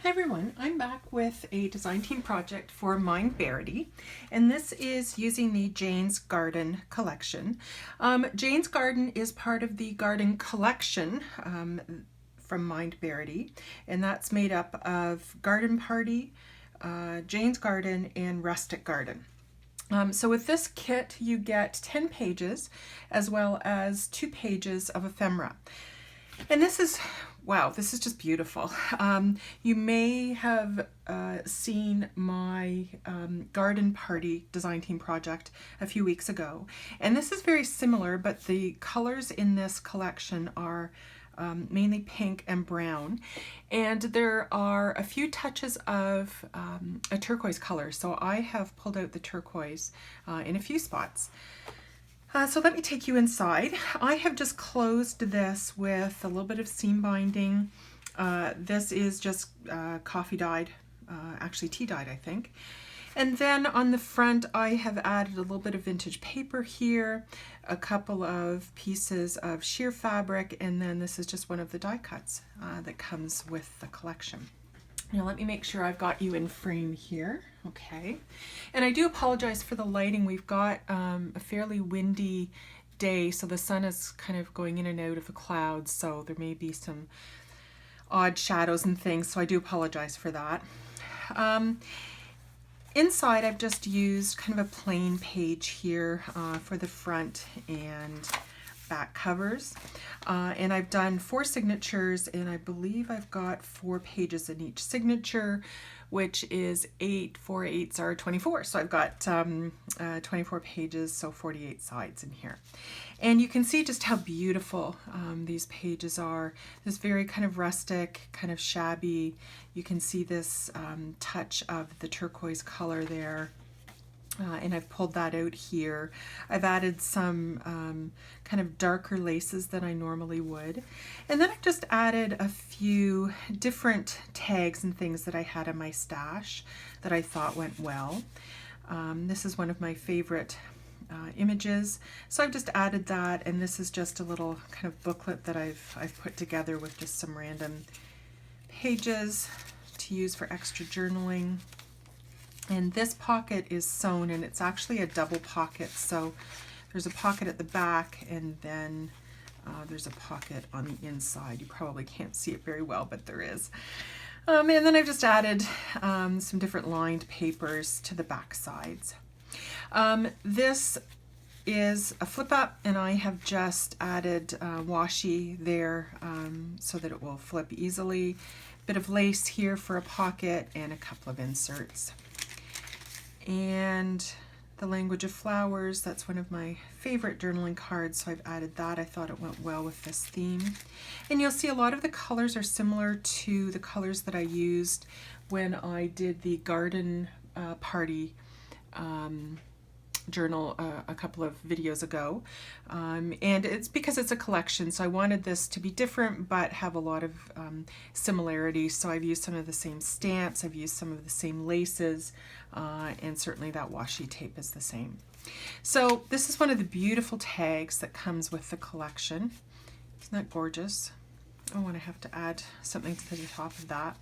Hi everyone, I'm back with a design team project for Mind Barretty, and this is using the Jane's Garden collection. Jane's Garden is part of the garden collection from Mind Barretty, and that's made up of Garden Party, Jane's Garden, and Rustic Garden. So with this kit you get 10 pages as well as 2 pages of ephemera. And this is, wow, this is just beautiful. You may have seen my garden party design team project a few weeks ago. And this is very similar, but the colors in this collection are mainly pink and brown. And there are a few touches of a turquoise color. So I have pulled out the turquoise in a few spots. So let me take you inside. I have just closed this with a little bit of seam binding. This is just coffee dyed, actually tea dyed, I think. And then on the front, I have added a little bit of vintage paper here, a couple of pieces of sheer fabric, and then this is just one of the die cuts that comes with the collection. Now let me make sure I've got you in frame here. Okay. And I do apologize for the lighting. We've got a fairly windy day, so the sun is kind of going in and out of the clouds, so there may be some odd shadows and things, so I do apologize for that. Inside I've just used kind of a plain page here for the front and back covers, and I've done 4 signatures, and I believe I've got 4 pages in each signature, which is 8, 4 8s are 24. So I've got 24 pages, so 48 sides in here. And you can see just how beautiful these pages are. This very kind of rustic, kind of shabby. You can see this touch of the turquoise color there. And I've pulled that out here. I've added some kind of darker laces than I normally would. And then I've just added a few different tags and things that I had in my stash that I thought went well. This is one of my favorite images. So I've just added that, and this is just a little kind of booklet that I've put together with just some random pages to use for extra journaling. And this pocket is sewn, and it's actually a double pocket, so there's a pocket at the back, and then there's a pocket on the inside. You probably can't see it very well, but there is. And then I've just added some different lined papers to the back sides. This is a flip up, and I have just added washi there so that it will flip easily. Bit of lace here for a pocket and a couple of inserts. And the language of flowers, that's one of my favorite journaling cards, so I've added that. I thought it went well with this theme. And you'll see a lot of the colors are similar to the colors that I used when I did the garden party journal a couple of videos ago, and it's because it's a collection, so I wanted this to be different but have a lot of similarities. So I've used some of the same stamps, I've used some of the same laces, and certainly that washi tape is the same. So this is one of the beautiful tags that comes with the collection. Isn't that gorgeous? Oh, and I have to add something to the top of that.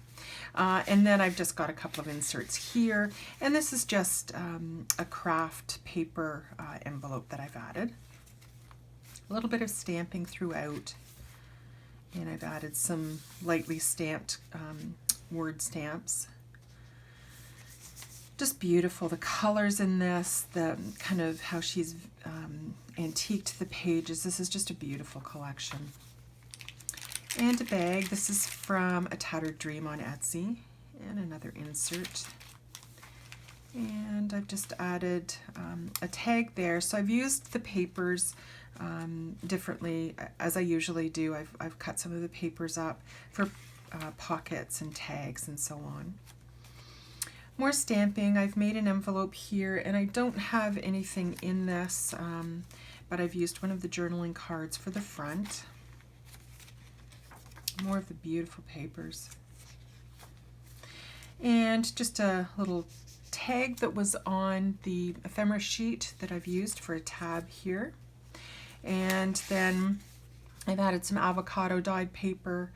And then I've just got a couple of inserts here, and this is just a craft paper envelope that I've added. A little bit of stamping throughout, and I've added some lightly stamped word stamps. Just beautiful, the colors in this, the kind of how she's antiqued the pages. This is just a beautiful collection. And a bag. This is from A Tattered Dream on Etsy, and another insert. And I've just added a tag there. So I've used the papers differently as I usually do. I've cut some of the papers up for pockets and tags and so on. More stamping. I've made an envelope here, and I don't have anything in this, but I've used one of the journaling cards for the front. More of the beautiful papers. And just a little tag that was on the ephemera sheet that I've used for a tab here. And then I've added some avocado dyed paper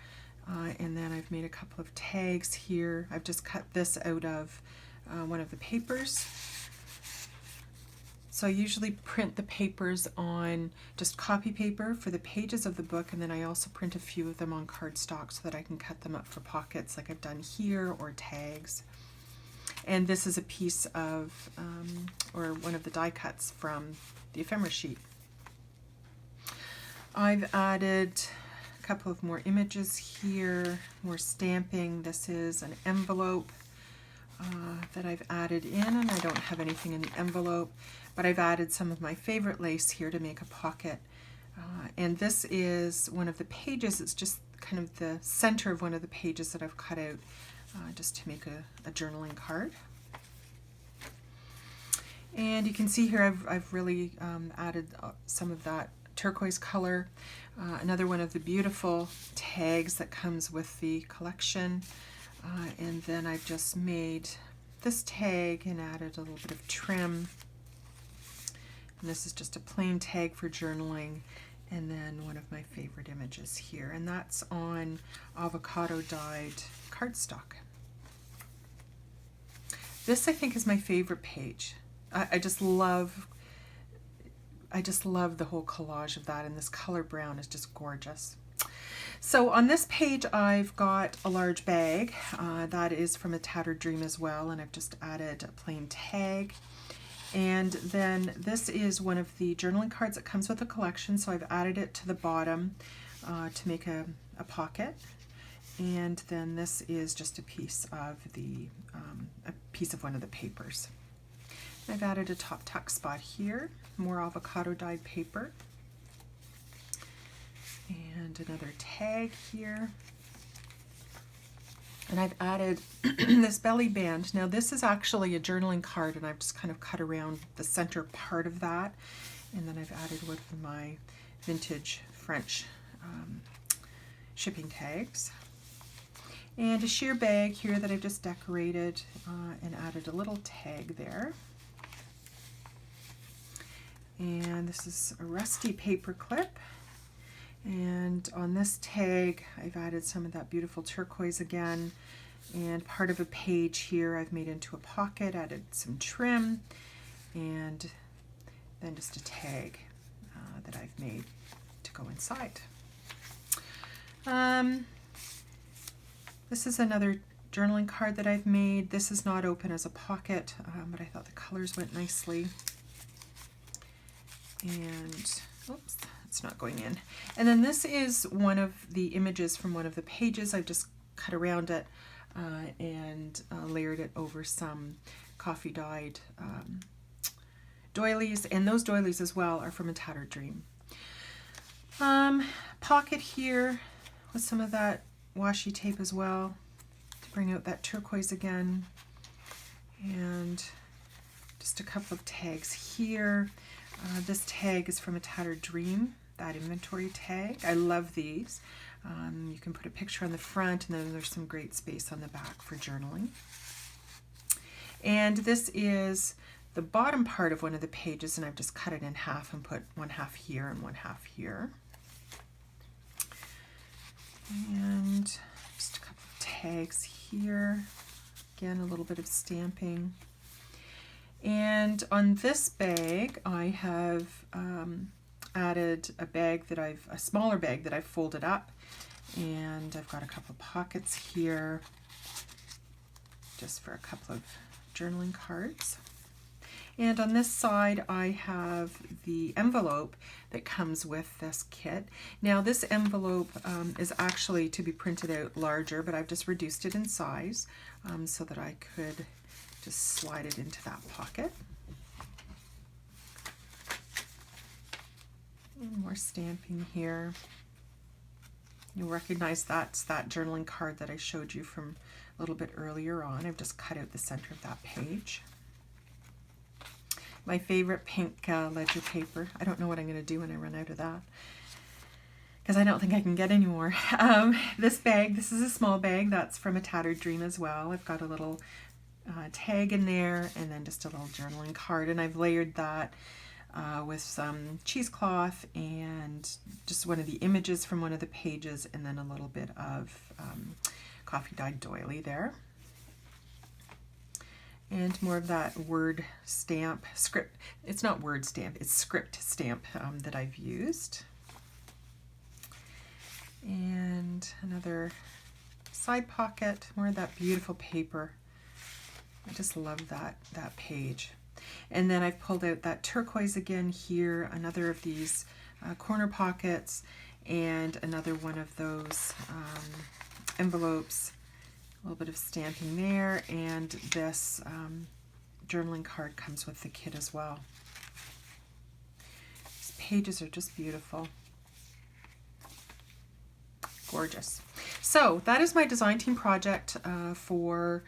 And then I've made a couple of tags here. I've just cut this out of one of the papers. So I usually print the papers on just copy paper for the pages of the book, and then I also print a few of them on cardstock so that I can cut them up for pockets like I've done here, or tags. And this is a piece of, or one of the die cuts from the ephemera sheet. I've added a couple of more images here, more stamping. This is an envelope that I've added in, and I don't have anything in the envelope, but I've added some of my favorite lace here to make a pocket. And this is one of the pages. It's just kind of the center of one of the pages that I've cut out just to make a journaling card. And you can see here I've really added some of that turquoise color. Another one of the beautiful tags that comes with the collection. And then I've just made this tag and added a little bit of trim. And this is just a plain tag for journaling. And then one of my favorite images here. And that's on avocado dyed cardstock. This, I think, is my favorite page. I just love the whole collage of that, and this color brown is just gorgeous. So on this page I've got a large bag that is from A Tattered Dream as well, and I've just added a plain tag. And then this is one of the journaling cards that comes with the collection, so I've added it to the bottom to make a pocket. And then this is just a piece of one of the papers. I've added a top tuck spot here, more avocado dyed paper, and another tag here. And I've added this belly band. Now this is actually a journaling card, and I've just kind of cut around the center part of that. And then I've added one of my vintage French shipping tags. And a sheer bag here that I've just decorated and added a little tag there. And this is a rusty paper clip. And on this tag, I've added some of that beautiful turquoise again. And part of a page here I've made into a pocket, added some trim, and then just a tag that I've made to go inside. This is another journaling card that I've made. This is not open as a pocket, but I thought the colors went nicely. And, oops, it's not going in. And then this is one of the images from one of the pages. I've just cut around it and layered it over some coffee dyed doilies. And those doilies as well are from A Tattered Dream. Pocket here with some of that washi tape as well to bring out that turquoise again. And just a couple of tags here. This tag is from A Tattered Dream, that inventory tag. I love these. You can put a picture on the front, and then there's some great space on the back for journaling. And this is the bottom part of one of the pages, and I've just cut it in half and put one half here and one half here. And just a couple of tags here. Again, a little bit of stamping. And on this bag, I have added a smaller bag that I've folded up, and I've got a couple of pockets here just for a couple of journaling cards. And on this side, I have the envelope that comes with this kit. Now this envelope is actually to be printed out larger, but I've just reduced it in size so that I could just slide it into that pocket. And more stamping here. You'll recognize that's that journaling card that I showed you from a little bit earlier on. I've just cut out the center of that page. My favorite pink ledger paper. I don't know what I'm going to do when I run out of that, because I don't think I can get any more. This bag, this is a small bag. That's from A Tattered Dream as well. I've got a little tag in there, and then just a little journaling card, and I've layered that with some cheesecloth and just one of the images from one of the pages, and then a little bit of coffee dyed doily there. And more of that word stamp, script. It's not word stamp, it's script stamp that I've used. And another side pocket, more of that beautiful paper. I just love that page. And then I've pulled out that turquoise again here, another of these corner pockets, and another one of those envelopes. A little bit of stamping there, and this journaling card comes with the kit as well. These pages are just beautiful. Gorgeous. So that is my design team project for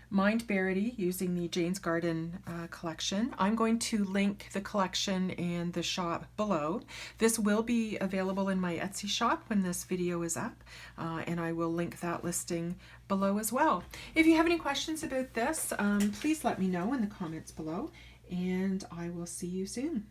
Mind Barretty using the Jane's Garden collection. I'm going to link the collection and the shop below. This will be available in my Etsy shop when this video is up, and I will link that listing below as well. If you have any questions about this, please let me know in the comments below, and I will see you soon.